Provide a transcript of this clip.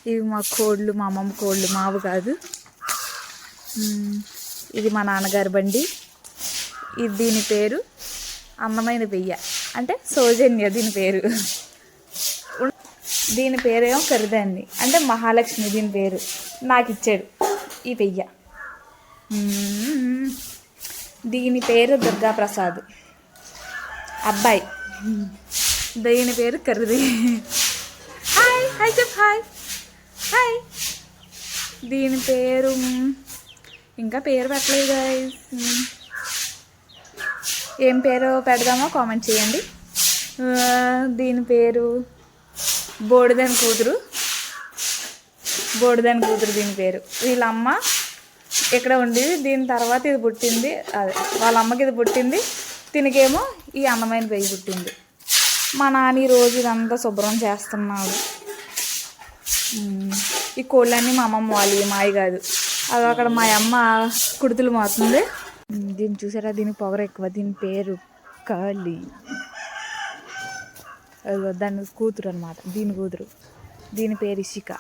ఇవి మా కోళ్ళు, మా అమ్మమ్మ కోళ్ళు, మావు కాదు. ఇది మా నాన్నగారి బండి. ఇది దీని పేరు అందమైన పెయ్య, అంటే సౌజన్య దీని పేరు. దీని పేరేమో ఖరీదాన్ని, అంటే మహాలక్ష్మి దీని పేరు. నాకు ఇచ్చాడు ఈ పెయ్య. దీని పేరు దుర్గాప్రసాద్ అబ్బాయి. దీని పేరు కర్రీ. హాయ్ హాయ్ చెప్ హాయ్ హాయ్. దీని పేరు ఇంకా పేరు పెట్టలేదు గైస్. ఏం పేరు పెడదామో కామెంట్ చేయండి. దీని పేరు బోడిదని కూతురు. బోడిదని కూతురు దీని పేరు. వీళ్ళ అమ్మ ఇక్కడ ఉండేది, దీని తర్వాత ఇది పుట్టింది. అదే వాళ్ళ అమ్మకి ఇది పుట్టింది, తినకేమో ఈ అందమైన పెయ్యి పుట్టింది. మా నాని రోజు ఇదంతా శుభ్రం చేస్తున్నాడు. ఈ కోళ్ళన్నీ మా అమ్మమ్మ వాళ్ళు, మాయ కాదు. అది అక్కడ మా అమ్మ కుడుతులు మోస్తుంది. దీన్ని చూసారా, దీనికి పొగరు ఎక్కువ. దీని పేరు కాళీ. దాని కూతురు అనమాట, దీని కూతురు. దీని పేరు ఇషిక.